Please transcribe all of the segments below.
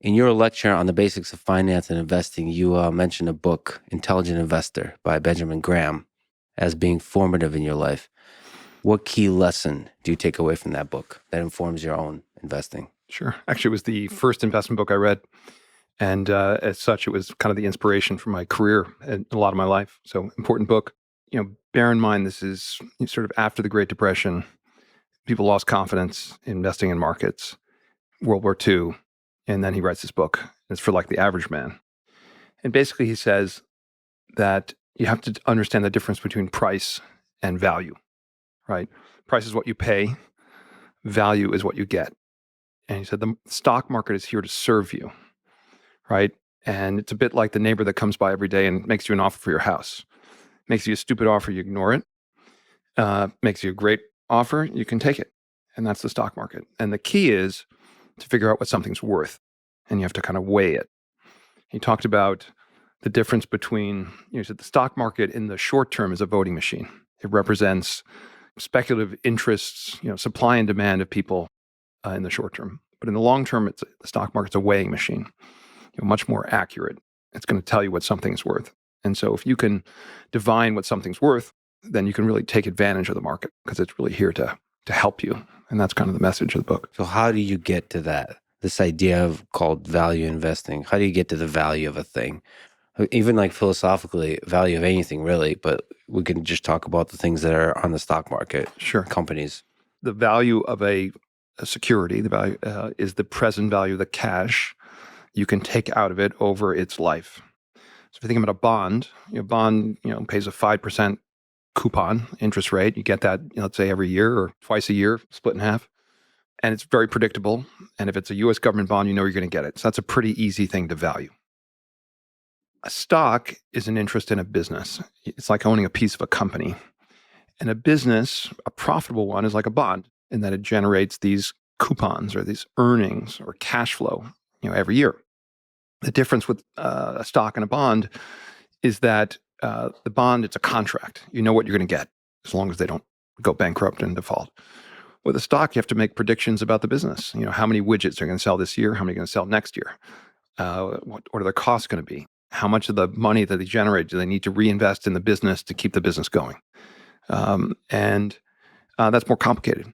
In your lecture on the basics of finance and investing, you mentioned a book, Intelligent Investor by Benjamin Graham, as being formative in your life. What key lesson do you take away from that book that informs your own investing? Sure. Actually, it was the first investment book I read. And as such, it was kind of the inspiration for my career and a lot of my life. So, important book. Bear in mind, this is sort of after the Great Depression. People lost confidence in investing in markets, World War II. And then he writes this book. It's for like the average man. And basically, he says that you have to understand the difference between price and value, right? Price is what you pay, value is what you get. And he said the stock market is here to serve you, right? And it's a bit like the neighbor that comes by every day and makes you an offer for your house. Makes you a stupid offer, you ignore it. Makes you a great offer, you can take it. And that's the stock market. And the key is to figure out what something's worth. And you have to kind of weigh it. He talked about the difference between, so the stock market in the short term is a voting machine. It represents speculative interests, supply and demand of people in the short term. But in the long term, the stock market's a weighing machine, much more accurate. It's going to tell you what something's worth. And so if you can divine what something's worth, then you can really take advantage of the market because it's really here to help you. And that's kind of the message of the book. So how do you get to that? This idea of called value investing. How do you get to the value of a thing? Even like philosophically, value of anything really, but we can just talk about the things that are on the stock market. Sure. Companies. The value of a security, the value is the present value of the cash you can take out of it over its life. So if you think about a bond, pays a 5% coupon interest rate. You get that, let's say every year or twice a year, split in half. And it's very predictable. And if it's a US government bond, you're going to get it. So that's a pretty easy thing to value. A stock is an interest in a business. It's like owning a piece of a company. And a business, a profitable one, is like a bond in that it generates these coupons or these earnings or cash flow, every year. The difference with a stock and a bond is that the bond, it's a contract. You know what you're going to get as long as they don't go bankrupt and default. With a stock, you have to make predictions about the business. How many widgets are going to sell this year? How many are going to sell next year? What are their costs going to be? How much of the money that they generate do they need to reinvest in the business to keep the business going? And that's more complicated.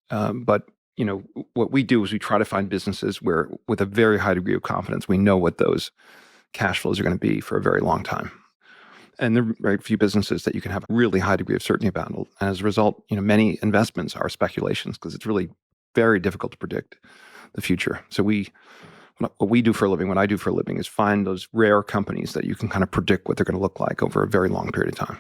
But what we do is we try to find businesses where, with a very high degree of confidence, we know what those cash flows are going to be for a very long time. And there are very few businesses that you can have a really high degree of certainty about. And as a result, many investments are speculations because it's really very difficult to predict the future. So what we do for a living, what I do for a living, is find those rare companies that you can kind of predict what they're going to look like over a very long period of time.